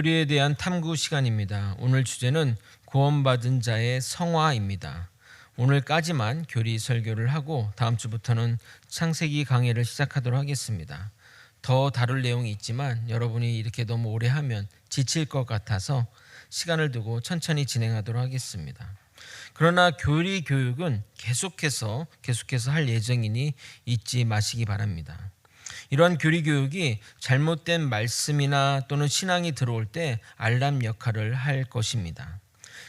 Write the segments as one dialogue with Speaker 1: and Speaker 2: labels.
Speaker 1: 교리에 대한 탐구 시간입니다. 오늘 주제는 구원받은 자의 성화입니다. 오늘까지만 교리 설교를 하고 다음 주부터는 창세기 강해를 시작하도록 하겠습니다. 더 다룰 내용이 있지만 여러분이 이렇게 너무 오래 하면 지칠 것 같아서 시간을 두고 천천히 진행하도록 하겠습니다. 그러나 교리 교육은 계속해서 할 예정이니 잊지 마시기 바랍니다. 이러한 교리 교육이 잘못된 말씀이나 또는 신앙이 들어올 때 알람 역할을 할 것입니다.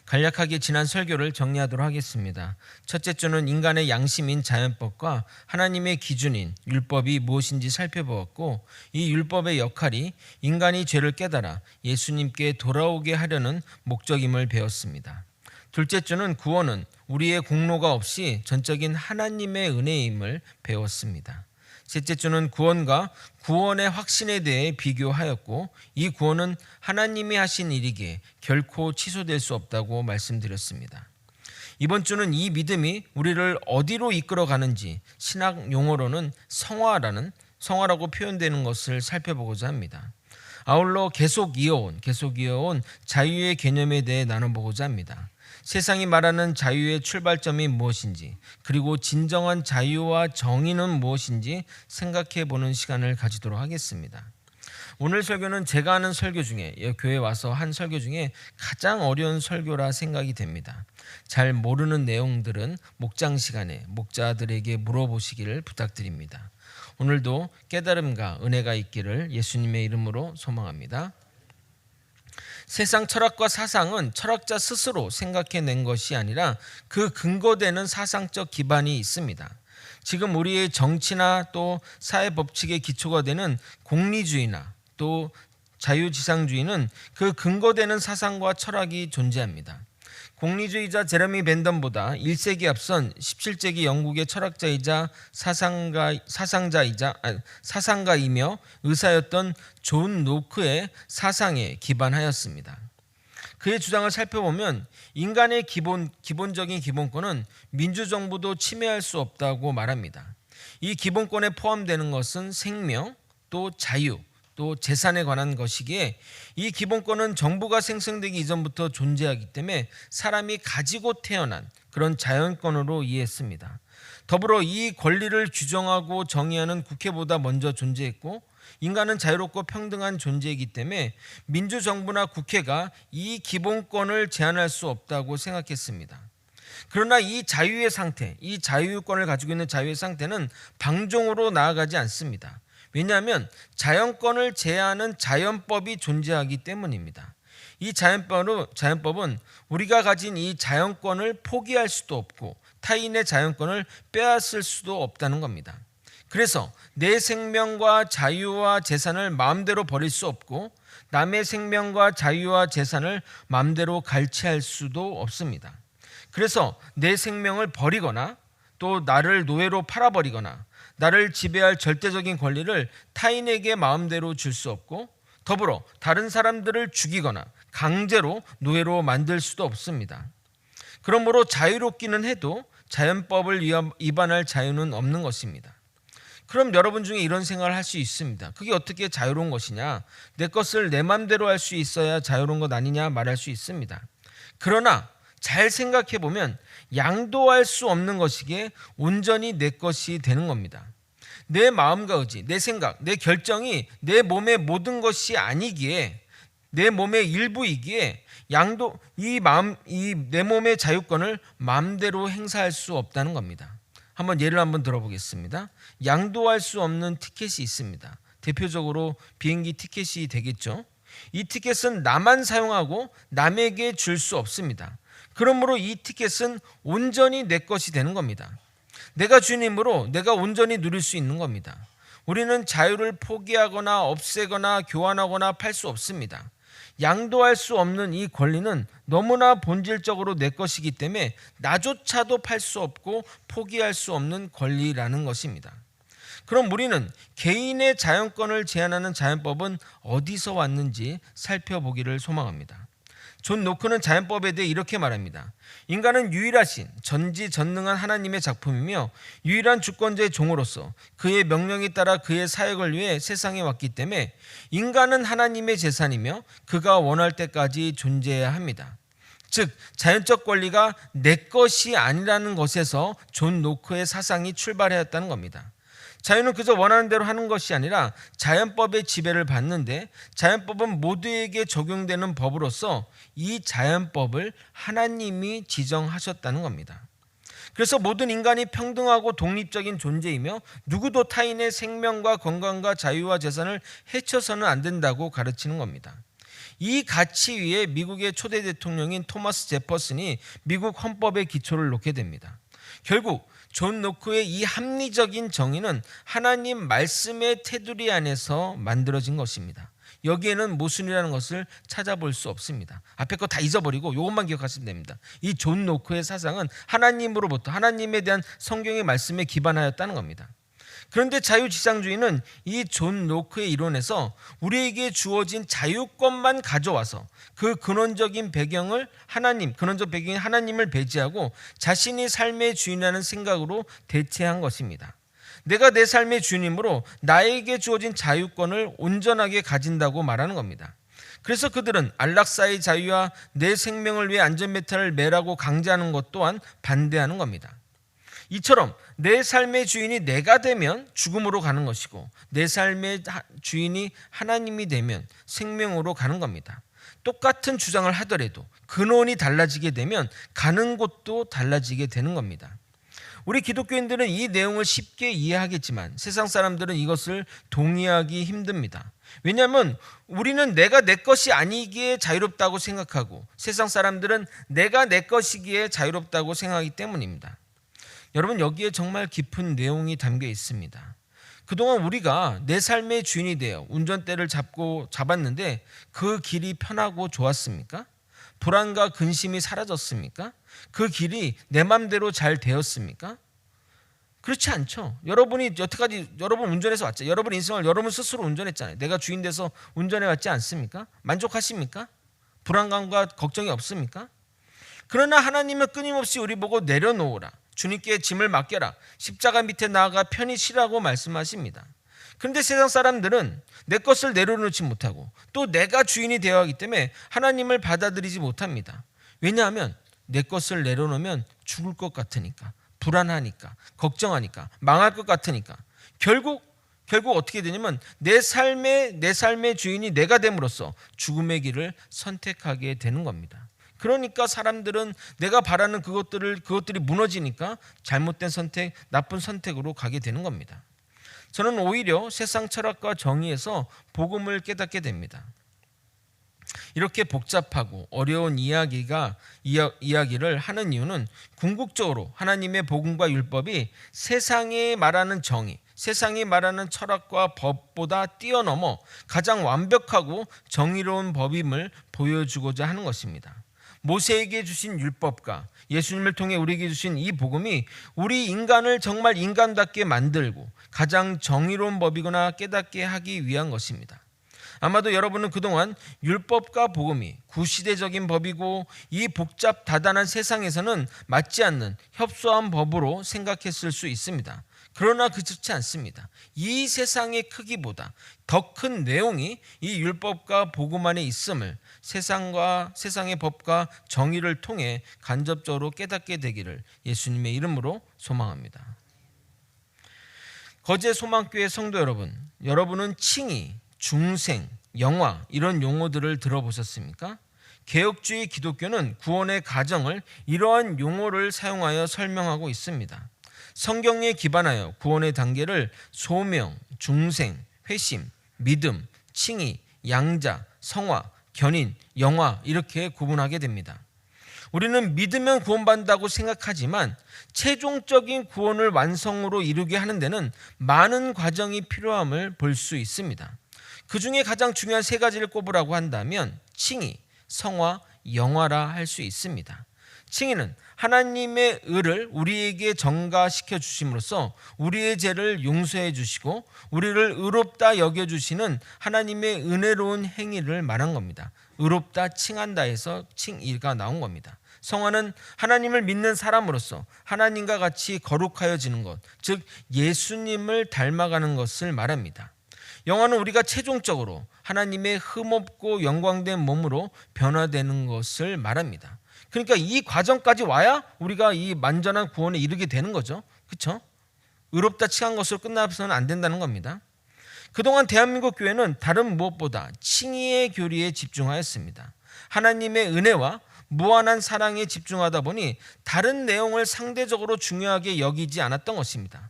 Speaker 1: 간략하게 지난 설교를 정리하도록 하겠습니다. 첫째 주는 인간의 양심인 자연법과 하나님의 기준인 율법이 무엇인지 살펴보았고, 이 율법의 역할이 인간이 죄를 깨달아 예수님께 돌아오게 하려는 목적임을 배웠습니다. 둘째 주는 구원은 우리의 공로가 없이 전적인 하나님의 은혜임을 배웠습니다. 셋째 주는 구원과 구원의 확신에 대해 비교하였고, 이 구원은 하나님이 하신 일이기에 결코 취소될 수 없다고 말씀드렸습니다. 이번 주는 이 믿음이 우리를 어디로 이끌어 가는지 신학 용어로는 성화라고 표현되는 것을 살펴보고자 합니다. 아울러 계속 이어온 자유의 개념에 대해 나눠보고자 합니다. 세상이 말하는 자유의 출발점이 무엇인지, 그리고 진정한 자유와 정의는 무엇인지 생각해 보는 시간을 가지도록 하겠습니다. 오늘 설교는 제가 하는 설교 중에, 교회 와서 한 설교 중에 가장 어려운 설교라 생각이 됩니다. 잘 모르는 내용들은 목장 시간에 목자들에게 물어보시기를 부탁드립니다. 오늘도 깨달음과 은혜가 있기를 예수님의 이름으로 소망합니다. 세상 철학과 사상은 철학자 스스로 생각해낸 것이 아니라 그 근거되는 사상적 기반이 있습니다. 지금 우리의 정치나 또 사회 법칙의 기초가 되는 공리주의나 또 자유지상주의는 그 근거되는 사상과 철학이 존재합니다. 공리주의자 제레미 벤덤보다 1세기 앞선 17세기 영국의 철학자이자 사상가이며 의사였던 존 노크의 사상에 기반하였습니다. 그의 주장을 살펴보면 인간의 기본적인 기본권은 민주정부도 침해할 수 없다고 말합니다. 이 기본권에 포함되는 것은 생명, 또 자유, 또 재산에 관한 것이기에 이 기본권은 정부가 생성되기 이전부터 존재하기 때문에 사람이 가지고 태어난 그런 자연권으로 이해했습니다. 더불어 이 권리를 규정하고 정의하는 국회보다 먼저 존재했고, 인간은 자유롭고 평등한 존재이기 때문에 민주정부나 국회가 이 기본권을 제한할 수 없다고 생각했습니다. 그러나 이 자유의 상태, 이 자유권을 가지고 있는 자유의 상태는 방종으로 나아가지 않습니다. 왜냐하면 자연권을 제한하는 자연법이 존재하기 때문입니다. 이 자연법은 우리가 가진 이 자연권을 포기할 수도 없고 타인의 자연권을 빼앗을 수도 없다는 겁니다. 그래서 내 생명과 자유와 재산을 마음대로 버릴 수 없고 남의 생명과 자유와 재산을 마음대로 갈취할 수도 없습니다. 그래서 내 생명을 버리거나 또 나를 노예로 팔아버리거나 나를 지배할 절대적인 권리를 타인에게 마음대로 줄 수 없고, 더불어 다른 사람들을 죽이거나 강제로 노예로 만들 수도 없습니다. 그러므로 자유롭기는 해도 자연법을 위반할 자유는 없는 것입니다. 그럼 여러분 중에 이런 생각을 할 수 있습니다. 그게 어떻게 자유로운 것이냐? 내 것을 내 마음대로 할 수 있어야 자유로운 것 아니냐 말할 수 있습니다. 그러나 잘 생각해 보면 양도할 수 없는 것이기에 온전히 내 것이 되는 겁니다. 내 마음과 의지, 내 생각, 내 결정이 내 몸의 모든 것이 아니기에, 내 몸의 일부이기에 내 몸의 자유권을 마음대로 행사할 수 없다는 겁니다. 예를 한번 들어보겠습니다. 양도할 수 없는 티켓이 있습니다. 대표적으로 비행기 티켓이 되겠죠. 이 티켓은 나만 사용하고 남에게 줄 수 없습니다. 그러므로 이 티켓은 온전히 내 것이 되는 겁니다. 내가 주인이므로 내가 온전히 누릴 수 있는 겁니다. 우리는 자유를 포기하거나 없애거나 교환하거나 팔 수 없습니다. 양도할 수 없는 이 권리는 너무나 본질적으로 내 것이기 때문에 나조차도 팔 수 없고 포기할 수 없는 권리라는 것입니다. 그럼 우리는 개인의 자연권을 제한하는 자연법은 어디서 왔는지 살펴보기를 소망합니다. 존 노크는 자연법에 대해 이렇게 말합니다. 인간은 유일하신 전지전능한 하나님의 작품이며 유일한 주권자의 종으로서 그의 명령에 따라 그의 사역을 위해 세상에 왔기 때문에 인간은 하나님의 재산이며 그가 원할 때까지 존재해야 합니다. 즉 자연적 권리가 내 것이 아니라는 것에서 존 노크의 사상이 출발하였다는 겁니다. 자유는 그저 원하는 대로 하는 것이 아니라 자연법의 지배를 받는데 자연법은 모두에게 적용되는 법으로서 이 자연법을 하나님이 지정하셨다는 겁니다. 그래서 모든 인간이 평등하고 독립적인 존재이며 누구도 타인의 생명과 건강과 자유와 재산을 해쳐서는 안 된다고 가르치는 겁니다. 이 가치 위에 미국의 초대 대통령인 토마스 제퍼슨이 미국 헌법의 기초를 놓게 됩니다. 결국 존 노크의 이 합리적인 정의는 하나님 말씀의 테두리 안에서 만들어진 것입니다. 여기에는 모순이라는 것을 찾아볼 수 없습니다. 앞에 거 다 잊어버리고 이것만 기억하시면 됩니다. 이 존 노크의 사상은 하나님으로부터 하나님에 대한 성경의 말씀에 기반하였다는 겁니다. 그런데 자유지상주의는 이 존 노크의 이론에서 우리에게 주어진 자유권만 가져와서 그 근원적인 배경을 근원적 배경인 하나님을 배제하고 자신이 삶의 주인이라는 생각으로 대체한 것입니다. 내가 내 삶의 주인이므로 나에게 주어진 자유권을 온전하게 가진다고 말하는 겁니다. 그래서 그들은 안락사의 자유와 내 생명을 위해 안전메탈을 매라고 강제하는 것 또한 반대하는 겁니다. 이처럼 내 삶의 주인이 내가 되면 죽음으로 가는 것이고 내 삶의 주인이 하나님이 되면 생명으로 가는 겁니다. 똑같은 주장을 하더라도 근원이 달라지게 되면 가는 곳도 달라지게 되는 겁니다. 우리 기독교인들은 이 내용을 쉽게 이해하겠지만 세상 사람들은 이것을 동의하기 힘듭니다. 왜냐하면 우리는 내가 내 것이 아니기에 자유롭다고 생각하고 세상 사람들은 내가 내 것이기에 자유롭다고 생각하기 때문입니다. 여러분 여기에 정말 깊은 내용이 담겨 있습니다. 그동안 우리가 내 삶의 주인이 되어 운전대를 잡았는데 그 길이 편하고 좋았습니까? 불안과 근심이 사라졌습니까? 그 길이 내 맘대로 잘 되었습니까? 그렇지 않죠. 여러분이 여태까지 여러분 운전해서 왔죠. 여러분 인생을 여러분 스스로 운전했잖아요. 내가 주인 돼서 운전해 왔지 않습니까? 만족하십니까? 불안감과 걱정이 없습니까? 그러나 하나님은 끊임없이 우리 보고 내려놓으라. 주님께 짐을 맡겨라. 십자가 밑에 나아가 편히 쉬라고 말씀하십니다. 그런데 세상 사람들은 내 것을 내려놓지 못하고 또 내가 주인이 되어야 하기 때문에 하나님을 받아들이지 못합니다. 왜냐하면 내 것을 내려놓으면 죽을 것 같으니까, 불안하니까, 걱정하니까, 망할 것 같으니까 결국 어떻게 되냐면 내 삶의 주인이 내가 됨으로써 죽음의 길을 선택하게 되는 겁니다. 그러니까 사람들은 내가 바라는 그것들이 무너지니까 잘못된 선택, 나쁜 선택으로 가게 되는 겁니다. 저는 오히려 세상 철학과 정의에서 복음을 깨닫게 됩니다. 이렇게 복잡하고 어려운 이야기를 하는 이유는 궁극적으로 하나님의 복음과 율법이 세상에 말하는 정의, 세상이 말하는 철학과 법보다 뛰어넘어 가장 완벽하고 정의로운 법임을 보여주고자 하는 것입니다. 모세에게 주신 율법과 예수님을 통해 우리에게 주신 이 복음이 우리 인간을 정말 인간답게 만들고 가장 정의로운 법이거나 깨닫게 하기 위한 것입니다. 아마도 여러분은 그동안 율법과 복음이 구시대적인 법이고 이 복잡 다단한 세상에서는 맞지 않는 협소한 법으로 생각했을 수 있습니다. 그러나 그렇지 않습니다. 이 세상의 크기보다 더 큰 내용이 이 율법과 복음 안에 있음을 세상의 법과 정의를 통해 간접적으로 깨닫게 되기를 예수님의 이름으로 소망합니다. 거제 소망교회 성도 여러분, 여러분은 칭의, 중생, 영화 이런 용어들을 들어보셨습니까? 개혁주의 기독교는 구원의 가정을 이러한 용어를 사용하여 설명하고 있습니다. 성경에 기반하여 구원의 단계를 소명, 중생, 회심, 믿음, 칭의, 양자, 성화, 견인, 영화 이렇게 구분하게 됩니다. 우리는 믿으면 구원받는다고 생각하지만 최종적인 구원을 완성으로 이루게 하는 데는 많은 과정이 필요함을 볼 수 있습니다. 그 중에 가장 중요한 세 가지를 꼽으라고 한다면 칭의, 성화, 영화라 할 수 있습니다. 칭의는 하나님의 의를 우리에게 전가시켜 주심으로써 우리의 죄를 용서해 주시고 우리를 의롭다 여겨 주시는 하나님의 은혜로운 행위를 말한 겁니다. 의롭다 칭한다에서 칭의가 나온 겁니다. 성화는 하나님을 믿는 사람으로서 하나님과 같이 거룩하여지는 것, 즉 예수님을 닮아가는 것을 말합니다. 영화는 우리가 최종적으로 하나님의 흠없고 영광된 몸으로 변화되는 것을 말합니다. 그러니까 이 과정까지 와야 우리가 이 완전한 구원에 이르게 되는 거죠. 그렇죠? 의롭다 칭한 것으로 끝나서는 안 된다는 겁니다. 그동안 대한민국 교회는 다른 무엇보다 칭의의 교리에 집중하였습니다. 하나님의 은혜와 무한한 사랑에 집중하다 보니 다른 내용을 상대적으로 중요하게 여기지 않았던 것입니다.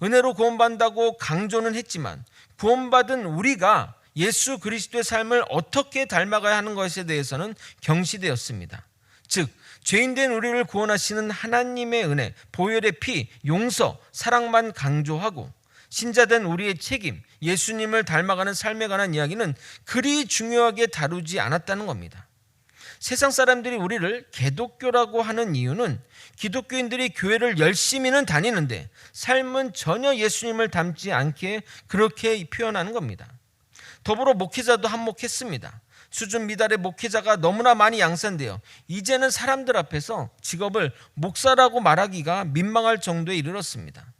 Speaker 1: 은혜로 구원받는다고 강조는 했지만 구원받은 우리가 예수 그리스도의 삶을 어떻게 닮아가야 하는 것에 대해서는 경시되었습니다. 즉 죄인된 우리를 구원하시는 하나님의 은혜, 보혈의 피, 용서, 사랑만 강조하고 신자된 우리의 책임, 예수님을 닮아가는 삶에 관한 이야기는 그리 중요하게 다루지 않았다는 겁니다. 세상 사람들이 우리를 개독교라고 하는 이유는 기독교인들이 교회를 열심히는 다니는데 삶은 전혀 예수님을 닮지 않게 그렇게 표현하는 겁니다. 더불어 목회자도 한몫했습니다. 수준 미달의 목회자가 너무나 많이 양산되어 이제는 사람들 앞에서 직업을 목사라고 말하기가 민망할 정도에 이르렀습니다.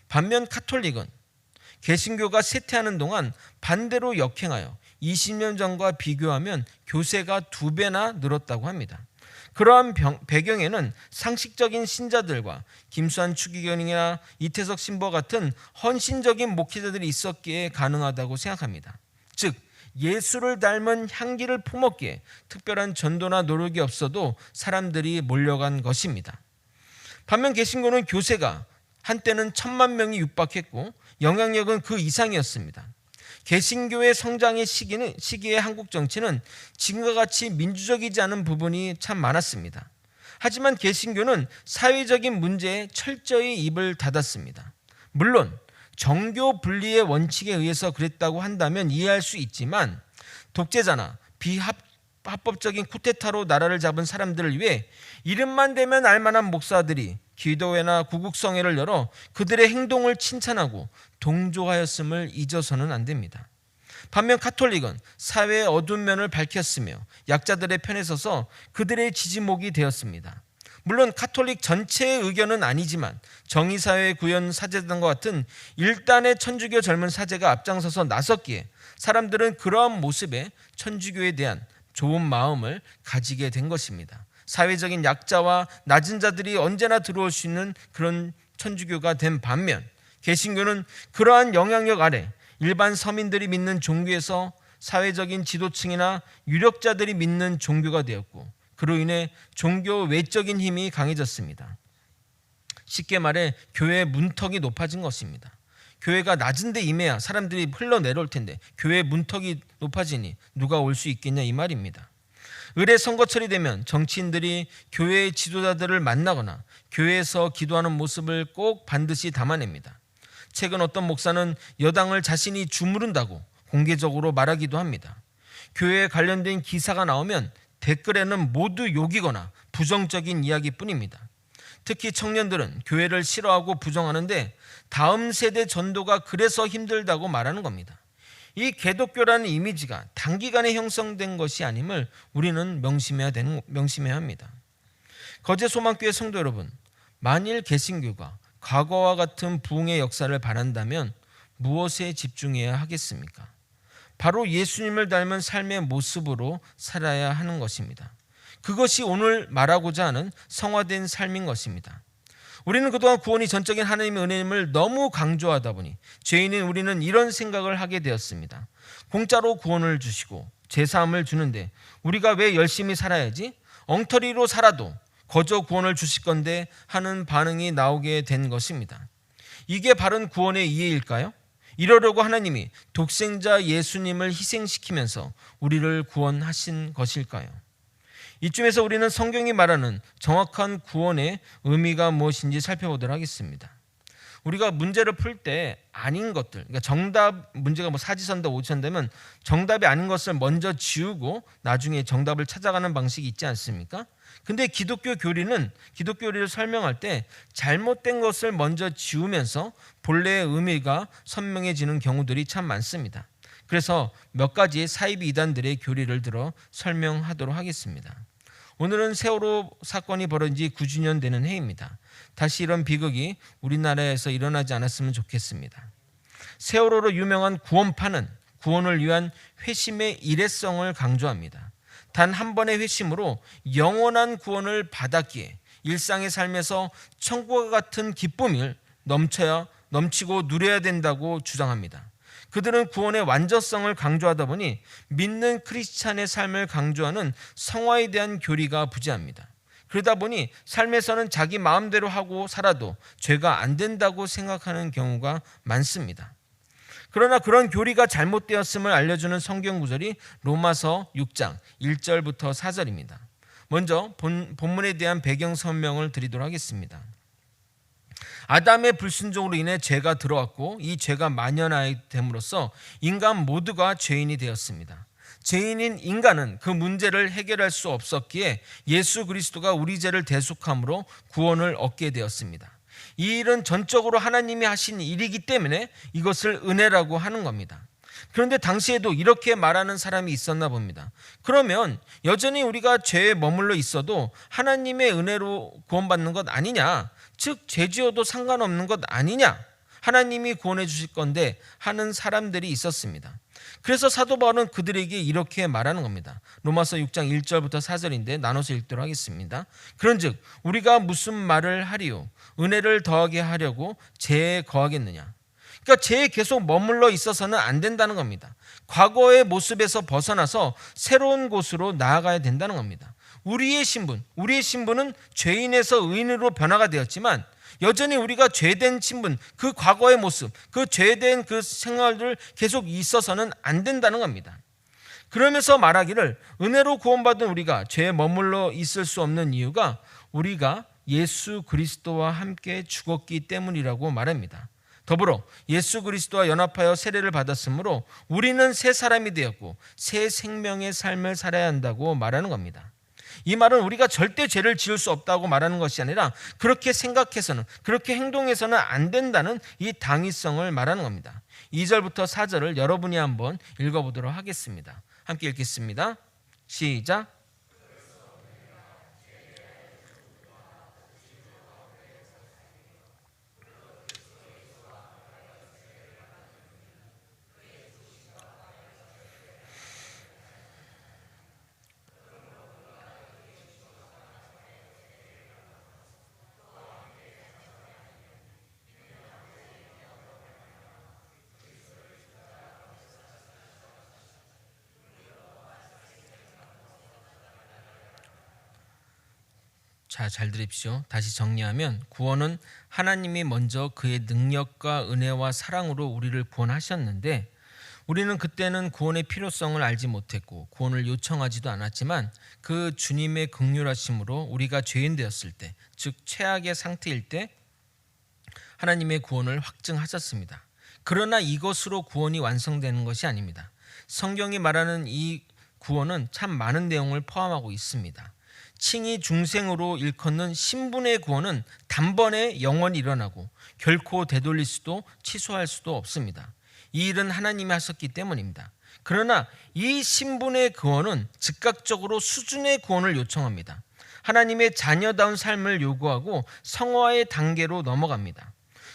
Speaker 1: 반면 카톨릭은 개신교가 쇠퇴하는 동안 반대로 역행하여 20년 전과 비교하면 교세가 2배나 늘었다고 합니다. 그러한 배경에는 상식적인 신자들과 김수환 추기경이나 이태석 신부 같은 헌신적인 목회자들이 있었기에 가능하다고 생각합니다. 즉 예수를 닮은 향기를 품었기에 특별한 전도나 노력이 없어도 사람들이 몰려간 것입니다. 반면 개신교는 교세가 한때는 1,000만 명이 육박했고 영향력은 그 이상이었습니다. 개신교의 성장의 시기에 한국 정치는 지금과 같이 민주적이지 않은 부분이 참 많았습니다. 하지만 개신교는 사회적인 문제에 철저히 입을 닫았습니다. 물론 정교 분리의 원칙에 의해서 그랬다고 한다면 이해할 수 있지만 독재자나 비합법적인 쿠데타로 나라를 잡은 사람들을 위해 이름만 대면 알만한 목사들이 기도회나 구국성회를 열어 그들의 행동을 칭찬하고 동조하였음을 잊어서는 안 됩니다. 반면 카톨릭은 사회의 어두운 면을 밝혔으며 약자들의 편에 서서 그들의 지지목이 되었습니다. 물론 카톨릭 전체의 의견은 아니지만 정의사회 구현 사제단과 같은 일단의 천주교 젊은 사제가 앞장서서 나섰기에 사람들은 그러한 모습에 천주교에 대한 좋은 마음을 가지게 된 것입니다. 사회적인 약자와 낮은 자들이 언제나 들어올 수 있는 그런 천주교가 된 반면 개신교는 그러한 영향력 아래 일반 서민들이 믿는 종교에서 사회적인 지도층이나 유력자들이 믿는 종교가 되었고 그로 인해 종교 외적인 힘이 강해졌습니다. 쉽게 말해 교회의 문턱이 높아진 것입니다. 교회가 낮은 데 임해야 사람들이 흘러내려올 텐데 교회의 문턱이 높아지니 누가 올 수 있겠냐 이 말입니다. 의례 선거철이 되면 정치인들이 교회의 지도자들을 만나거나 교회에서 기도하는 모습을 꼭 반드시 담아냅니다. 최근 어떤 목사는 여당을 자신이 주무른다고 공개적으로 말하기도 합니다. 교회에 관련된 기사가 나오면 댓글에는 모두 욕이거나 부정적인 이야기뿐입니다. 특히 청년들은 교회를 싫어하고 부정하는데 다음 세대 전도가 그래서 힘들다고 말하는 겁니다. 이 개독교라는 이미지가 단기간에 형성된 것이 아님을 우리는 명심해야 합니다. 거제소망교회 성도 여러분, 만일 개신교가 과거와 같은 부흥의 역사를 바란다면 무엇에 집중해야 하겠습니까? 바로 예수님을 닮은 삶의 모습으로 살아야 하는 것입니다. 그것이 오늘 말하고자 하는 성화된 삶인 것입니다. 우리는 그동안 구원이 전적인 하나님의 은혜임을 너무 강조하다 보니 죄인인 우리는 이런 생각을 하게 되었습니다. 공짜로 구원을 주시고 제사함을 주는데 우리가 왜 열심히 살아야지? 엉터리로 살아도 거저 구원을 주실 건데 하는 반응이 나오게 된 것입니다. 이게 바른 구원의 이해일까요? 이러려고 하나님이 독생자 예수님을 희생시키면서 우리를 구원하신 것일까요? 이쯤에서 우리는 성경이 말하는 정확한 구원의 의미가 무엇인지 살펴보도록 하겠습니다. 우리가 문제를 풀 때 아닌 것들, 그러니까 정답 문제가 뭐 사지선다 오지선다면 정답이 아닌 것을 먼저 지우고 나중에 정답을 찾아가는 방식이 있지 않습니까? 근데 기독교 교리를 설명할 때 잘못된 것을 먼저 지우면서 본래의 의미가 선명해지는 경우들이 참 많습니다. 그래서 몇 가지의 사이비 이단들의 교리를 들어 설명하도록 하겠습니다. 오늘은 세월호 사건이 벌어진 지 9주년 되는 해입니다. 다시 이런 비극이 우리나라에서 일어나지 않았으면 좋겠습니다. 세월호로 유명한 구원파는 구원을 위한 회심의 일회성을 강조합니다. 단 한 번의 회심으로 영원한 구원을 받았기에 일상의 삶에서 천국과 같은 기쁨을 넘치고 누려야 된다고 주장합니다. 그들은 구원의 완전성을 강조하다 보니 믿는 크리스찬의 삶을 강조하는 성화에 대한 교리가 부재합니다. 그러다 보니 삶에서는 자기 마음대로 하고 살아도 죄가 안 된다고 생각하는 경우가 많습니다. 그러나 그런 교리가 잘못되었음을 알려주는 성경 구절이 로마서 6장 1절부터 4절입니다. 먼저 본문에 대한 배경 설명을 드리도록 하겠습니다. 아담의 불순종으로 인해 죄가 들어왔고 이 죄가 만연하게 됨으로써 인간 모두가 죄인이 되었습니다. 죄인인 인간은 그 문제를 해결할 수 없었기에 예수 그리스도가 우리 죄를 대속함으로 구원을 얻게 되었습니다. 이 일은 전적으로 하나님이 하신 일이기 때문에 이것을 은혜라고 하는 겁니다. 그런데 당시에도 이렇게 말하는 사람이 있었나 봅니다. 그러면 여전히 우리가 죄에 머물러 있어도 하나님의 은혜로 구원받는 것 아니냐? 즉 죄지어도 상관없는 것 아니냐? 하나님이 구원해 주실 건데 하는 사람들이 있었습니다. 그래서 사도 바울은 그들에게 이렇게 말하는 겁니다. 로마서 6장 1절부터 4절인데 나눠서 읽도록 하겠습니다. 그런즉 우리가 무슨 말을 하리요? 은혜를 더하게 하려고 죄에 거하겠느냐? 그러니까 죄에 계속 머물러 있어서는 안 된다는 겁니다. 과거의 모습에서 벗어나서 새로운 곳으로 나아가야 된다는 겁니다. 우리의 신분은 죄인에서 의인으로 변화가 되었지만 여전히 우리가 죄된 신분, 그 과거의 모습, 그 죄된 그 생활들 계속 있어서는 안 된다는 겁니다. 그러면서 말하기를 은혜로 구원받은 우리가 죄에 머물러 있을 수 없는 이유가 우리가 예수 그리스도와 함께 죽었기 때문이라고 말합니다. 더불어 예수 그리스도와 연합하여 세례를 받았으므로 우리는 새 사람이 되었고 새 생명의 삶을 살아야 한다고 말하는 겁니다. 이 말은 우리가 절대 죄를 지을 수 없다고 말하는 것이 아니라 그렇게 생각해서는 그렇게 행동해서는 안 된다는 이 당위성을 말하는 겁니다. 2절부터 4절을 여러분이 한번 읽어보도록 하겠습니다. 함께 읽겠습니다. 시작. 자, 잘 들으십시오. 다시 정리하면 구원은 하나님이 먼저 그의 능력과 은혜와 사랑으로 우리를 구원하셨는데 우리는 그때는 구원의 필요성을 알지 못했고 구원을 요청하지도 않았지만 그 주님의 긍휼하심으로 우리가 죄인 되었을 때, 즉 최악의 상태일 때 하나님의 구원을 확증하셨습니다. 그러나 이것으로 구원이 완성되는 것이 아닙니다. 성경이 말하는 이 구원은 참 많은 내용을 포함하고 있습니다. 칭의 중생으로 일컫는 신분의 구원은 단번에 영원히 일어나고 결코 되돌릴 수도 취소할 수도 없습니다. 이 일은 하나님이 하셨기 때문입니다. 그러나 이 신분의 구원은 즉각적으로 수준의 구원을 요청합니다. 하나님의 자녀다운 삶을 요구하고 성화의 단계로 넘어갑니다.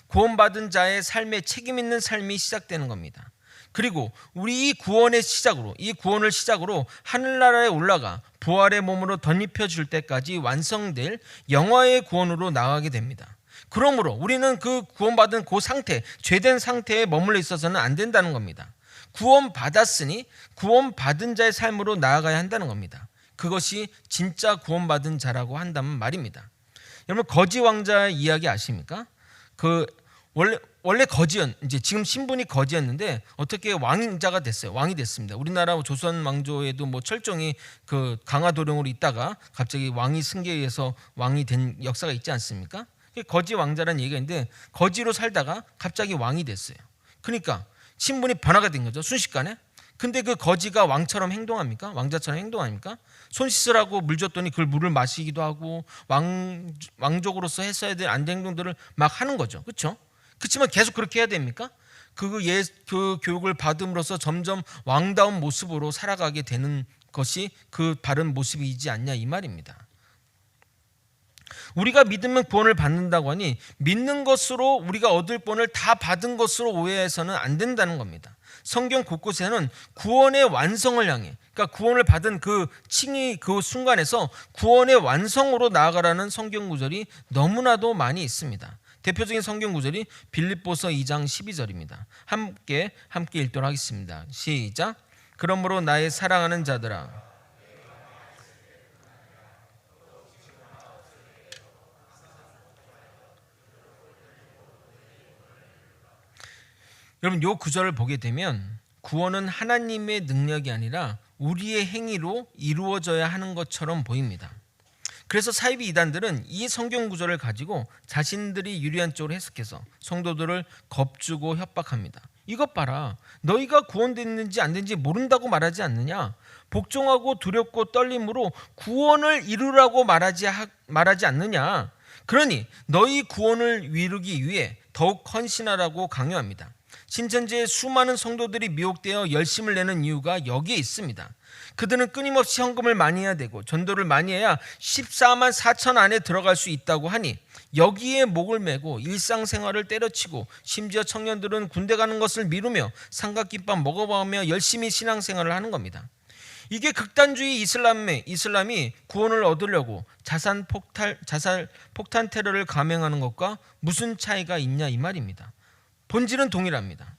Speaker 1: 구원받은 자의 삶에 책임 있는 삶이 시작되는 겁니다. 그리고 우리 이 구원을 시작으로 하늘나라에 올라가 부활의 몸으로 덧입혀 줄 때까지 완성될 영화의 구원으로 나아가게 됩니다. 그러므로 우리는 그 구원받은 그 상태, 죄된 상태에 머물러 있어서는 안 된다는 겁니다. 구원받았으니 구원받은 자의 삶으로 나아가야 한다는 겁니다. 그것이 진짜 구원받은 자라고 한다면 말입니다. 여러분 거지 왕자 이야기 아십니까? 원래 이제 지금 신분이 거지였는데 어떻게 왕자가 됐어요. 왕이 됐습니다. 우리나라 조선 왕조에도 뭐 철종이 그 강화도령으로 있다가 갑자기 왕이 승계에 의해서 왕이 된 역사가 있지 않습니까? 거지 왕자라는 얘기가 있는데 거지로 살다가 갑자기 왕이 됐어요. 그러니까 신분이 변화가 된 거죠. 순식간에. 근데 그 거지가 왕처럼 행동합니까? 왕자처럼 행동합니까? 손 씻으라고 물 줬더니 그 물을 마시기도 하고 왕족으로서 했어야 될 안 된 행동들을 막 하는 거죠. 그렇죠? 그렇지만 계속 그렇게 해야 됩니까? 그 교육을 받음으로써 점점 왕다운 모습으로 살아가게 되는 것이 그 바른 모습이지 않냐 이 말입니다. 우리가 믿으면 구원을 받는다고 하니 믿는 것으로 우리가 얻을 구원을 다 받은 것으로 오해해서는 안 된다는 겁니다. 성경 곳곳에는 구원의 완성을 향해, 그러니까 구원을 받은 그 칭의 그 순간에서 구원의 완성으로 나아가라는 성경 구절이 너무나도 많이 있습니다. 대표적인 성경 구절이 빌립보서 2장 12절입니다. 함께 읽도록 하겠습니다. 시작. 그러므로 나의 사랑하는 자들아, 여러분, 이 구절을 보게 되면 구원은 하나님의 능력이 아니라 우리의 행위로 이루어져야 하는 것처럼 보입니다. 그래서 사이비 이단들은 이 성경 구절을 가지고 자신들이 유리한 쪽으로 해석해서 성도들을 겁주고 협박합니다. 이것 봐라, 너희가 구원됐는지 안 됐는지 모른다고 말하지 않느냐? 복종하고 두렵고 떨림으로 구원을 이루라고 말하지 않느냐? 그러니 너희 구원을 이루기 위해 더욱 헌신하라고 강요합니다. 신천지의 수많은 성도들이 미혹되어 열심을 내는 이유가 여기에 있습니다. 그들은 끊임없이 헌금을 많이 해야 되고 전도를 많이 해야 14만 4천 안에 들어갈 수 있다고 하니 여기에 목을 메고 일상생활을 때려치고 심지어 청년들은 군대 가는 것을 미루며 삼각김밥 먹어보며 열심히 신앙생활을 하는 겁니다. 이게 극단주의 이슬람이 구원을 얻으려고 자살 폭탄 테러를 감행하는 것과 무슨 차이가 있냐 이 말입니다. 본질은 동일합니다.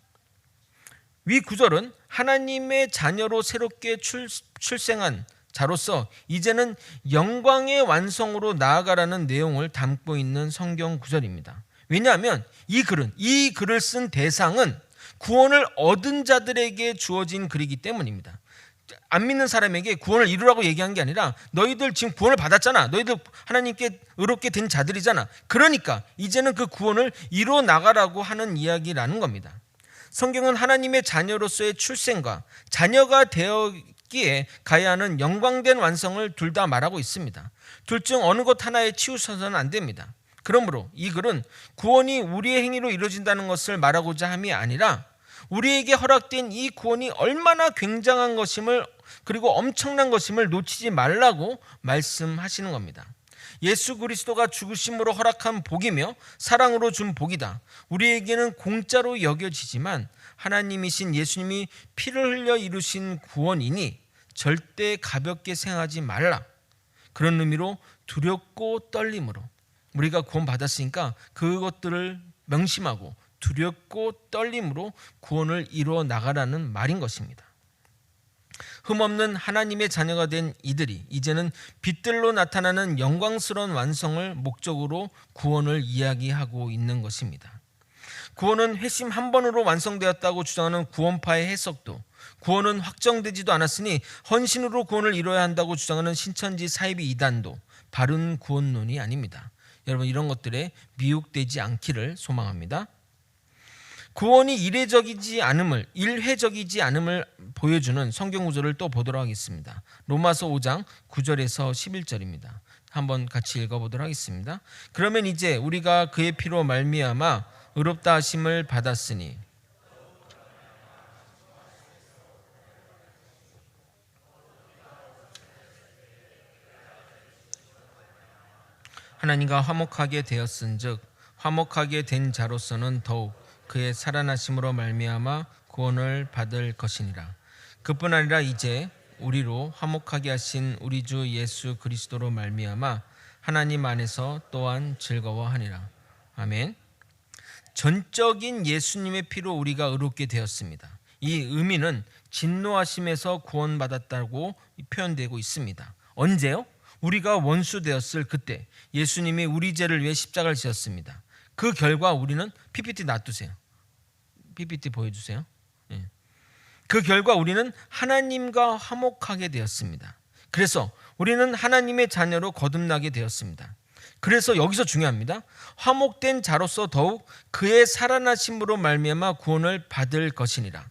Speaker 1: 위 구절은 하나님의 자녀로 새롭게 출생한 자로서 이제는 영광의 완성으로 나아가라는 내용을 담고 있는 성경 구절입니다. 왜냐하면 이 글을 쓴 대상은 구원을 얻은 자들에게 주어진 글이기 때문입니다. 안 믿는 사람에게 구원을 이루라고 얘기한 게 아니라 너희들 지금 구원을 받았잖아. 너희들 하나님께 의롭게 된 자들이잖아. 그러니까 이제는 그 구원을 이루어 나가라고 하는 이야기라는 겁니다. 성경은 하나님의 자녀로서의 출생과 자녀가 되었기에 가야 하는 영광된 완성을 둘 다 말하고 있습니다. 둘 중 어느 것 하나에 치우쳐서는 안 됩니다. 그러므로 이 글은 구원이 우리의 행위로 이루어진다는 것을 말하고자 함이 아니라 우리에게 허락된 이 구원이 얼마나 굉장한 것임을 그리고 엄청난 것임을 놓치지 말라고 말씀하시는 겁니다. 예수 그리스도가 죽으심으로 허락한 복이며 사랑으로 준 복이다. 우리에게는 공짜로 여겨지지만 하나님이신 예수님이 피를 흘려 이루신 구원이니 절대 가볍게 생각하지 말라. 그런 의미로 두렵고 떨림으로 우리가 구원 받았으니까 그것들을 명심하고 두렵고 떨림으로 구원을 이루어 나가라는 말인 것입니다. 흠없는 하나님의 자녀가 된 이들이 이제는 빛들로 나타나는 영광스러운 완성을 목적으로 구원을 이야기하고 있는 것입니다. 구원은 회심 한 번으로 완성되었다고 주장하는 구원파의 해석도, 구원은 확정되지도 않았으니 헌신으로 구원을 이뤄야 한다고 주장하는 신천지 사이비 이단도 바른 구원론이 아닙니다. 여러분, 이런 것들에 미혹되지 않기를 소망합니다. 구원이 일회적이지 않음을 보여주는 성경 구절을 또 보도록 하겠습니다. 로마서 5장 9절에서 11절입니다. 한번 같이 읽어보도록 하겠습니다. 그러면 이제 우리가 그의 피로 말미암아 의롭다 하심을 받았으니 하나님과 화목하게 되었은즉 화목하게 된 자로서는 더욱 그의 살아나심으로 말미암아 구원을 받을 것이니라. 그뿐 아니라 이제 우리로 화목하게 하신 우리 주 예수 그리스도로 말미암아 하나님 안에서 또한 즐거워하니라. 아멘. 전적인 예수님의 피로 우리가 의롭게 되었습니다. 이 의미는 진노하심에서 구원받았다고 표현되고 있습니다. 언제요? 우리가 원수 되었을 그때 예수님이 우리 죄를 위해 십자가를 지었습니다. 그 결과 우리는 PPT 놔두세요. PPT 보여주세요. 그 결과 우리는 하나님과 화목하게 되었습니다. 그래서 우리는 하나님의 자녀로 거듭나게 되었습니다. 그래서 여기서 중요합니다. 화목된 자로서 더욱 그의 살아나심으로 말미암아 구원을 받을 것이니라.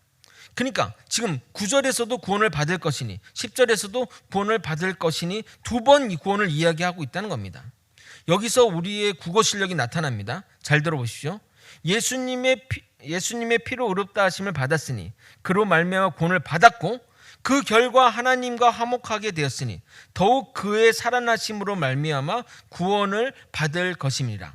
Speaker 1: 그러니까 지금 9절에서도 구원을 받을 것이니 10절에서도 구원을 받을 것이니 두 번 이 구원을 이야기하고 있다는 겁니다. 여기서 우리의 국어 실력이 나타납니다. 잘 들어보십시오. 예수님의 피로 의롭다 하심을 받았으니 그로 말미암아 구원을 받았고 그 결과 하나님과 화목하게 되었으니 더욱 그의 살아나심으로 말미암아 구원을 받을 것임이라.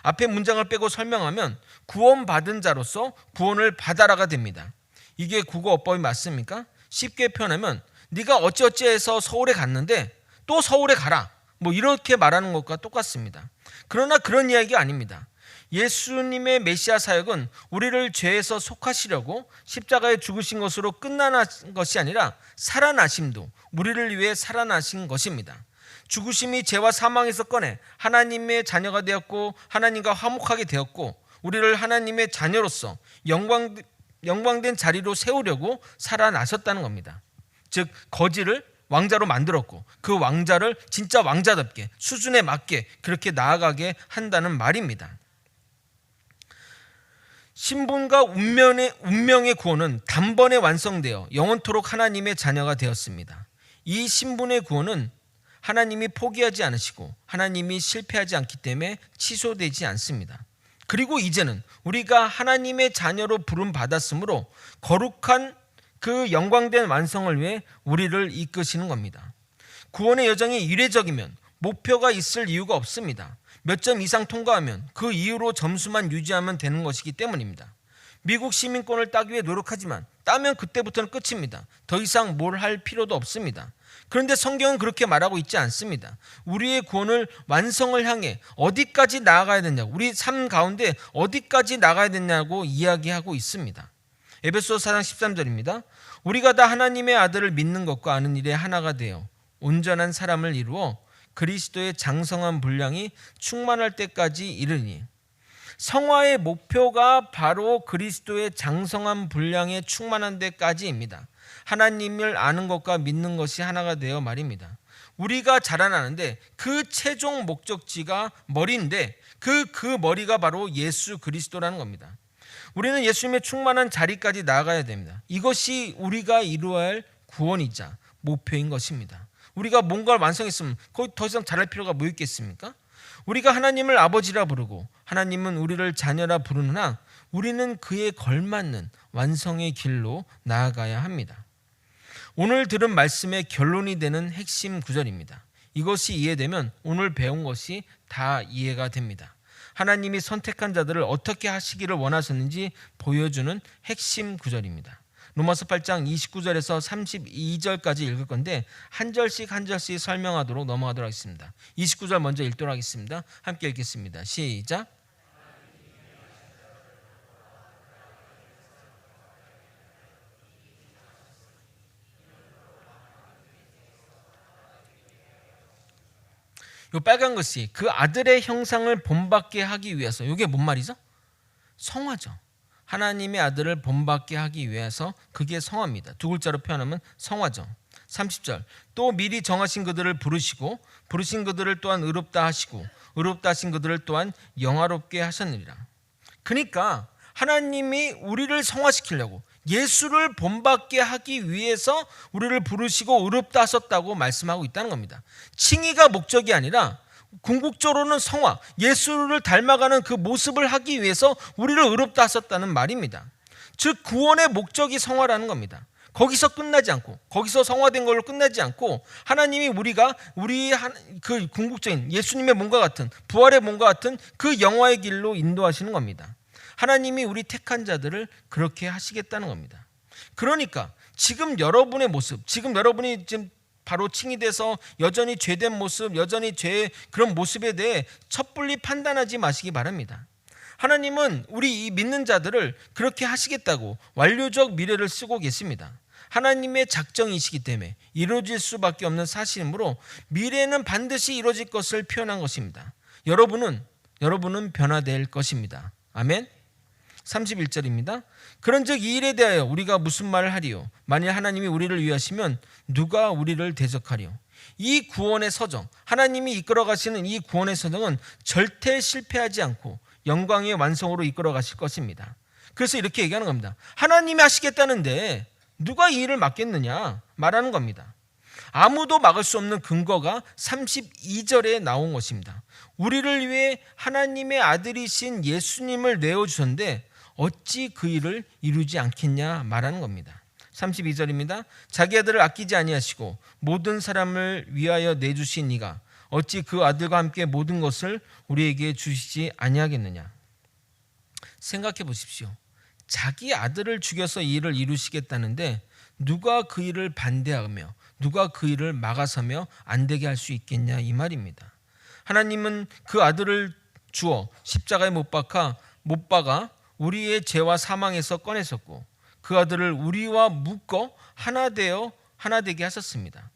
Speaker 1: 앞에 문장을 빼고 설명하면 구원받은 자로서 구원을 받아라가 됩니다. 이게 국어 어법이 맞습니까? 쉽게 표현하면 네가 어찌어찌해서 서울에 갔는데 또 서울에 가라, 뭐 이렇게 말하는 것과 똑같습니다. 그러나 그런 이야기가 아닙니다. 예수님의 메시아 사역은 우리를 죄에서 속하시려고 십자가에 죽으신 것으로 끝나는 것이 아니라 살아나심도 우리를 위해 살아나신 것입니다. 죽으심이 죄와 사망에서 꺼내 하나님의 자녀가 되었고 하나님과 화목하게 되었고 우리를 하나님의 자녀로서 영광된 자리로 세우려고 살아나셨다는 겁니다. 즉 거지를 왕자로 만들었고 그 왕자를 진짜 왕자답게 수준에 맞게 그렇게 나아가게 한다는 말입니다. 신분과 운명의 구원은 단번에 완성되어 영원토록 하나님의 자녀가 되었습니다. 이 신분의 구원은 하나님이 포기하지 않으시고 하나님이 실패하지 않기 때문에 취소되지 않습니다. 그리고 이제는 우리가 하나님의 자녀로 부름 받았으므로 거룩한 그 영광된 완성을 위해 우리를 이끄시는 겁니다. 구원의 여정이 이례적이면 목표가 있을 이유가 없습니다. 몇 점 이상 통과하면 그 이후로 점수만 유지하면 되는 것이기 때문입니다. 미국 시민권을 따기 위해 노력하지만 따면 그때부터는 끝입니다. 더 이상 뭘 할 필요도 없습니다. 그런데 성경은 그렇게 말하고 있지 않습니다. 우리의 구원을 완성을 향해 어디까지 나아가야 되냐고, 우리 삶 가운데 어디까지 나가야 되냐고 이야기하고 있습니다. 에베소서 4장 13절입니다. 우리가 다 하나님의 아들을 믿는 것과 아는 일에 하나가 되어 온전한 사람을 이루어 그리스도의 장성한 분량이 충만할 때까지 이르니. 성화의 목표가 바로 그리스도의 장성한 분량에 충만한 데까지입니다. 하나님을 아는 것과 믿는 것이 하나가 되어 말입니다. 우리가 자라나는데 그 최종 목적지가 머리인데 그 머리가 바로 예수 그리스도라는 겁니다. 우리는 예수님의 충만한 자리까지 나아가야 됩니다. 이것이 우리가 이루어야 할 구원이자 목표인 것입니다. 우리가 뭔가를 완성했으면 거기 더 이상 잘할 필요가 뭐 있겠습니까? 우리가 하나님을 아버지라 부르고 하나님은 우리를 자녀라 부르느나 우리는 그에 걸맞는 완성의 길로 나아가야 합니다. 오늘 들은 말씀의 결론이 되는 핵심 구절입니다. 이것이 이해되면 오늘 배운 것이 다 이해가 됩니다. 하나님이 선택한 자들을 어떻게 하시기를 원하셨는지 보여주는 핵심 구절입니다. 로마서 8장 29절에서 32절까지 읽을 건데 한 절씩 설명하도록 넘어가도록 하겠습니다. 29절 먼저 읽도록 하겠습니다. 함께 읽겠습니다. 시작. 이 빨간 것이 그 아들의 형상을 본받게 하기 위해서, 이게 뭔 말이죠? 성화죠. 하나님의 아들을 본받게 하기 위해서 그게 성화입니다. 두 글자로 표현하면 성화죠. 30절 또 미리 정하신 그들을 부르시고 부르신 그들을 또한 의롭다 하시고 의롭다 하신 그들을 또한 영화롭게 하셨느니라. 그러니까 하나님이 우리를 성화시키려고 예수를 본받게 하기 위해서 우리를 부르시고 의롭다 하셨다고 말씀하고 있다는 겁니다. 칭의가 목적이 아니라 궁극적으로는 성화, 예수를 닮아가는 그 모습을 하기 위해서 우리를 의롭다 하셨다는 말입니다. 즉 구원의 목적이 성화라는 겁니다. 거기서 끝나지 않고, 거기서 성화된 걸로 끝나지 않고 하나님이 우리가 그 궁극적인 예수님의 몸과 같은, 부활의 몸과 같은 그 영화의 길로 인도하시는 겁니다. 하나님이 우리 택한 자들을 그렇게 하시겠다는 겁니다. 그러니까 지금 여러분의 모습, 지금 여러분이 지금 바로 칭의돼서 여전히 죄된 모습, 여전히 죄의 그런 모습에 대해 섣불리 판단하지 마시기 바랍니다. 하나님은 우리 이 믿는 자들을 그렇게 하시겠다고 완료적 미래를 쓰고 계십니다. 하나님의 작정이시기 때문에 이루어질 수밖에 없는 사실이므로 미래는 반드시 이루어질 것을 표현한 것입니다. 여러분은 변화될 것입니다. 아멘. 31절입니다. 그런즉 이 일에 대하여 우리가 무슨 말을 하리요? 만일 하나님이 우리를 위하시면 누가 우리를 대적하리요? 이 구원의 서정, 하나님이 이끌어 가시는 이 구원의 서정은 절대 실패하지 않고 영광의 완성으로 이끌어 가실 것입니다. 그래서 이렇게 얘기하는 겁니다. 하나님이 하시겠다는데 누가 이 일을 막겠느냐 말하는 겁니다. 아무도 막을 수 없는 근거가 32절에 나온 것입니다. 우리를 위해 하나님의 아들이신 예수님을 내어주셨는데 어찌 그 일을 이루지 않겠냐 말하는 겁니다. 32절입니다. 자기 아들을 아끼지 아니하시고 모든 사람을 위하여 내주신 이가 어찌 그 아들과 함께 모든 것을 우리에게 주시지 아니하겠느냐. 생각해 보십시오. 자기 아들을 죽여서 이 일을 이루시겠다는데 누가 그 일을 반대하며 누가 그 일을 막아서며 안 되게 할 수 있겠냐 이 말입니다. 하나님은 그 아들을 주어 십자가에 못 박아 우리의 죄와 사망에서 꺼내셨고 그 아들을 우리와 묶어 하나 되게 하셨습니다.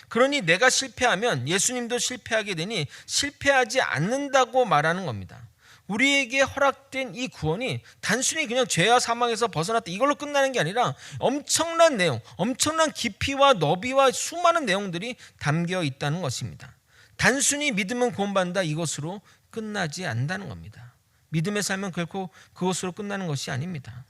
Speaker 1: 그러니 내가 실패하면 예수님도 실패하게 되니 실패하지 않는다고 말하는 겁니다. 우리에게 허락된 이 구원이 단순히 그냥 죄와 사망에서 벗어났다 이걸로 끝나는 게 아니라 엄청난 내용, 엄청난 깊이와 너비와 수많은 내용들이 담겨 있다는 것입니다. 단순히 믿으면 구원받는다 이것으로 끝나지 않는다는 겁니다. 믿음의 삶은 결코 그것으로 끝나는 것이 아닙니다.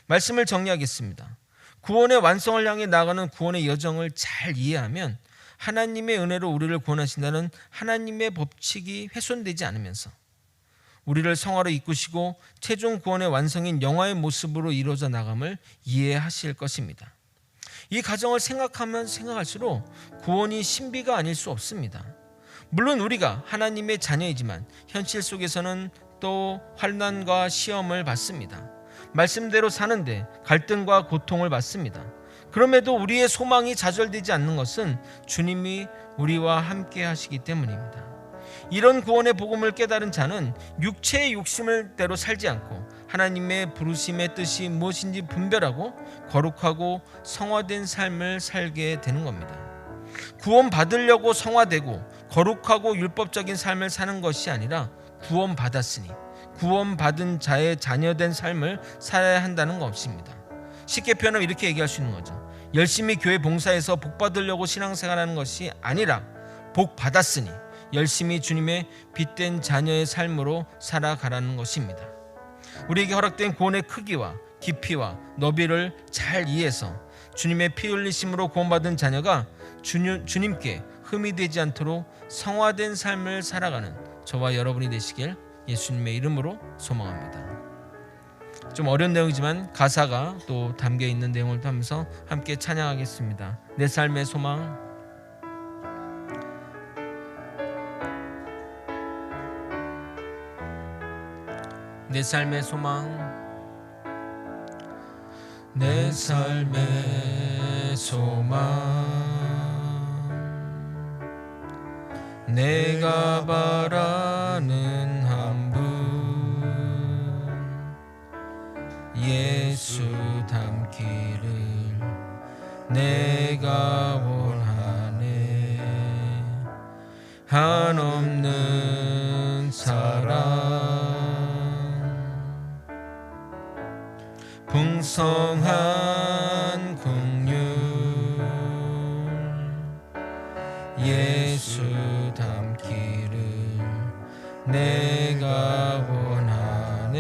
Speaker 1: 말씀을 정리하겠습니다. 구원의 완성을 향해 나아가는 구원의 여정을 잘 이해하면 하나님의 은혜로 우리를 구원하신다는 하나님의 법칙이 훼손되지 않으면서 우리를 성화로 이끄시고 최종 구원의 완성인 영화의 모습으로 이루어져 나감을 이해하실 것입니다. 이 과정을 생각하면 생각할수록 구원이 신비가 아닐 수 없습니다. 물론 우리가 하나님의 자녀이지만 현실 속에서는 또 환난과 시험을 받습니다. 말씀대로 사는데 갈등과 고통을 받습니다. 그럼에도 우리의 소망이 좌절되지 않는 것은 주님이 우리와 함께 하시기 때문입니다. 이런 구원의 복음을 깨달은 자는 육체의 욕심을 대로 살지 않고 하나님의 부르심의 뜻이 무엇인지 분별하고 거룩하고 성화된 삶을 살게 되는 겁니다. 구원 받으려고 성화되고 거룩하고 율법적인 삶을 사는 것이 아니라 구원 받았으니 구원받은 자의 자녀된 삶을 살아야 한다는 것입니다. 쉽게 표현하면 이렇게 얘기할 수 있는 거죠. 열심히 교회 봉사해서 복 받으려고 신앙생활하는 것이 아니라 복 받았으니 열심히 주님의 빛된 자녀의 삶으로 살아가라는 것입니다. 우리에게 허락된 구원의 크기와 깊이와 너비를 잘 이해해서 주님의 피 흘리심으로 구원받은 자녀가 주님께 흠이 되지 않도록 성화된 삶을 살아가는 저와 여러분이 되시길 예수님의 이름으로 소망합니다. 좀 어려운 내용이지만 가사가 또 담겨있는 내용을 하면서 함께 찬양하겠습니다. 내 삶의 소망. 내 삶의 소망. 내 삶의 소망. 내가 바라는 한 분 예수 닮기를 내가 원하네. 한없는 사랑 풍성한 긍휼 예수 닮기를 내가 원하네.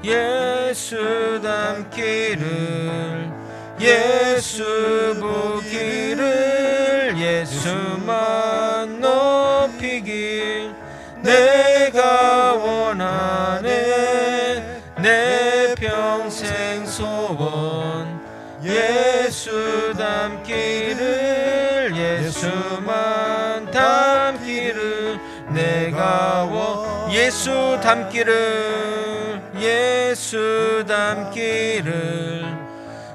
Speaker 1: 예수 닮기를 예수 보기를 예수만 높이길 내가 원하네. 내 평생 소원 예수 닮기를 예수만 닮기를 내가 예수 닮기를 예수 닮기를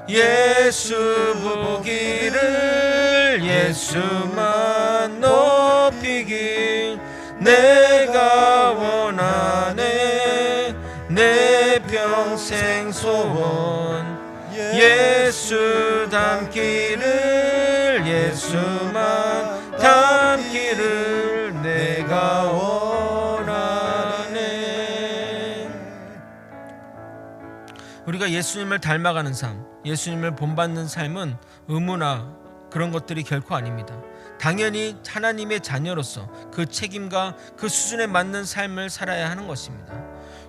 Speaker 1: 예수 보기를 예수만 높이길 내가 원하네. 내 평생 소원 예수 닮기를 예수만 닮기를 내가 원하네. 우리가 예수님을 닮아가는 삶, 예수님을 본받는 삶은 의무나 그런 것들이 결코 아닙니다. 당연히 하나님의 자녀로서 그 책임과 그 수준에 맞는 삶을 살아야 하는 것입니다.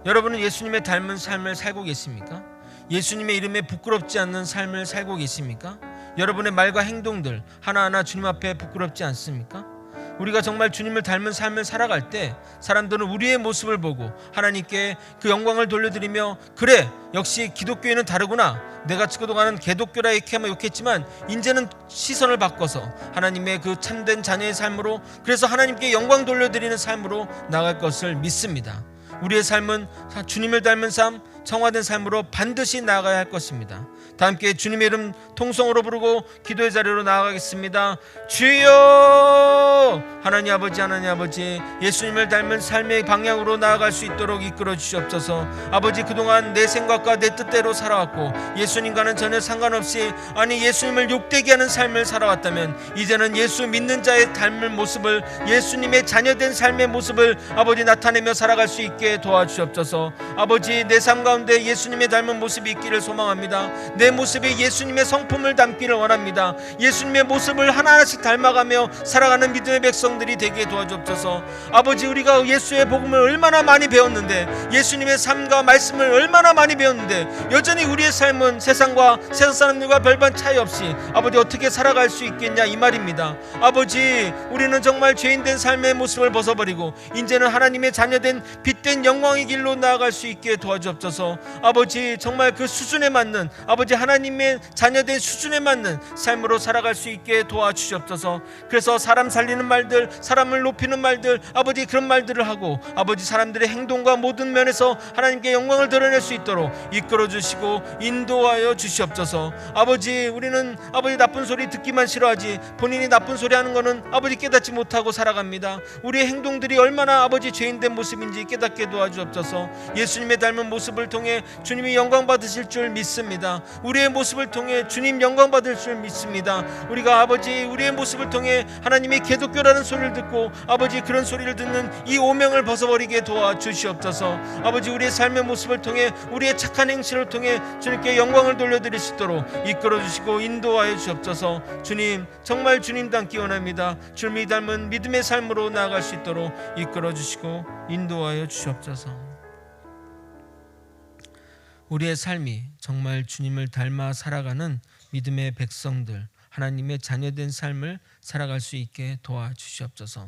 Speaker 1: 여러분은 예수님의 닮은 삶을 살고 계십니까? 예수님의 이름에 부끄럽지 않는 삶을 살고 계십니까? 여러분의 말과 행동들 하나하나 주님 앞에 부끄럽지 않습니까? 우리가 정말 주님을 닮은 삶을 살아갈 때 사람들은 우리의 모습을 보고 하나님께 그 영광을 돌려드리며, 그래 역시 기독교인은 다르구나, 내가 그동안은 개독교라 이렇게 하면 욕했지만 이제는 시선을 바꿔서 하나님의 그 참된 자녀의 삶으로, 그래서 하나님께 영광 돌려드리는 삶으로 나아갈 것을 믿습니다. 우리의 삶은 주님을 닮은 삶, 성화된 삶으로 반드시 나아가야 할 것입니다. 다 함께 주님의 이름 통성으로 부르고 기도의 자리로 나아가겠습니다. 주여! 하나님 아버지, 예수님을 닮은 삶의 방향으로 나아갈 수 있도록 이끌어 주시옵소서. 아버지, 그동안 내 생각과 내 뜻대로 살아왔고 예수님과는 전혀 상관없이, 아니 예수님을 욕되게 하는 삶을 살아왔다면 이제는 예수 믿는 자의 닮은 모습을, 예수님의 자녀된 삶의 모습을 아버지 나타내며 살아갈 수 있게 도와주시옵소서. 아버지, 내 삶 가운데 예수님의 닮은 모습이 있기를 소망합니다. 내 모습이 예수님의 성품을 담기를 원합니다. 예수님의 모습을 하나하나씩 닮아가며 살아가는 믿음의 백성들이 되게 도와주옵소서. 아버지, 우리가 예수의 복음을 얼마나 많이 배웠는데, 예수님의 삶과 말씀을 얼마나 많이 배웠는데 여전히 우리의 삶은 세상과 세상 사람들과 별반 차이 없이 아버지 어떻게 살아갈 수 있겠냐 이 말입니다. 아버지, 우리는 정말 죄인된 삶의 모습을 벗어버리고 이제는 하나님의 자녀된 빛된 영광의 길로 나아갈 수 있게 도와주옵소서. 아버지, 정말 그 수준에 맞는, 아버지 하나님의 자녀된 수준에 맞는 삶으로 살아갈 수 있게 도와주시옵소서. 그래서 사람 살리는 말들, 사람을 높이는 말들, 아버지 그런 말들을 하고 아버지 사람들의 행동과 모든 면에서 하나님께 영광을 드러낼 수 있도록 이끌어 주시고 인도하여 주시옵소서. 아버지, 우리는 아버지 나쁜 소리 듣기만 싫어하지 본인이 나쁜 소리 하는 거는 아버지 깨닫지 못하고 살아갑니다. 우리의 행동들이 얼마나 아버지 죄인된 모습인지 깨닫게 도와주옵소서. 예수님의 닮은 모습을 통해 주님이 영광 받으실 줄 믿습니다. 우리의 모습을 통해 주님 영광 받을 줄 믿습니다. 우리가 아버지 우리의 모습을 통해 하나님의 기독교라는 소리를 듣고 아버지 그런 소리를 듣는 이 오명을 벗어버리게 도와주시옵소서. 아버지, 우리의 삶의 모습을 통해, 우리의 착한 행실을 통해 주님께 영광을 돌려드릴 수 있도록 이끌어 주시고 인도하여 주옵소서. 주님, 정말 주님 닮기 원합니다. 주님이 닮은 믿음의 삶으로 나아갈 수 있도록 이끌어 주시고 인도하여 주시옵소서. 우리의 삶이 정말 주님을 닮아 살아가는 믿음의 백성들, 하나님의 자녀된 삶을 살아갈 수 있게 도와주시옵소서.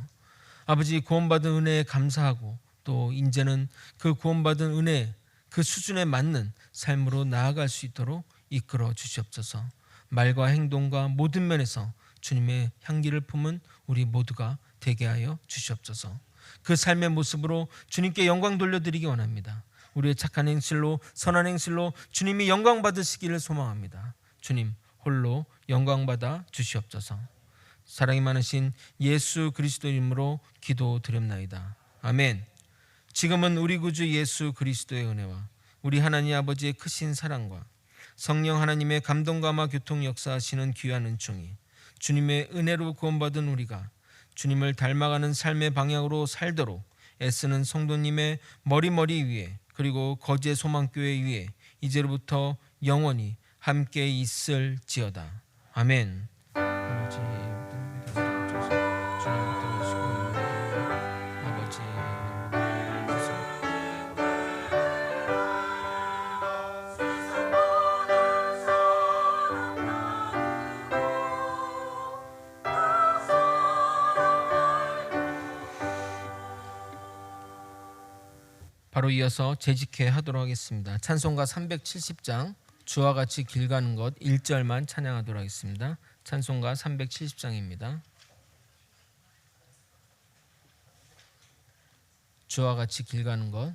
Speaker 1: 아버지, 구원받은 은혜에 감사하고 또 이제는 그 구원받은 은혜 그 수준에 맞는 삶으로 나아갈 수 있도록 이끌어 주시옵소서. 말과 행동과 모든 면에서 주님의 향기를 품은 우리 모두가 되게 하여 주시옵소서. 그 삶의 모습으로 주님께 영광 돌려드리기 원합니다. 우리의 착한 행실로, 선한 행실로 주님이 영광 받으시기를 소망합니다. 주님 홀로 영광 받아 주시옵소서. 사랑이 많으신 예수 그리스도 이름으로 기도드렸나이다. 아멘. 지금은 우리 구주 예수 그리스도의 은혜와 우리 하나님 아버지의 크신 사랑과 성령 하나님의 감동감화 교통 역사하시는 귀한 은총이 주님의 은혜로 구원받은 우리가 주님을 닮아가는 삶의 방향으로 살도록 애쓰는 성도님의 머리 위에, 그리고 거제 소망교회 위에 이제로부터 영원히 함께 있을지어다. 아멘. 아버지, 바로 이어서 재직회 하도록 하겠습니다. 찬송가 370장 주와 같이 길 가는 것 1절만 찬양하도록 하겠습니다. 찬송가 370장입니다. 주와 같이 길 가는 것.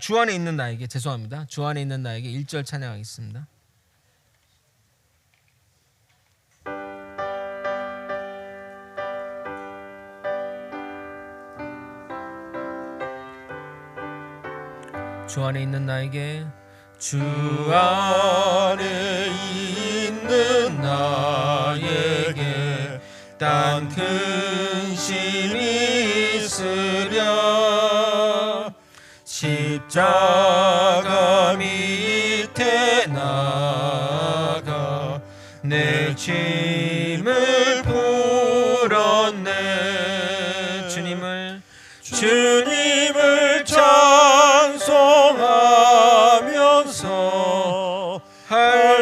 Speaker 1: 주 안에 있는 나에게, 죄송합니다. 주 안에 있는 나에게 1절 찬양하겠습니다. 주 안에 있는 나에게, 주 안에 있는 나에게 딴 근심이 있으랴. 십자가 밑에 나가 내 짐을 풀었네. 주님을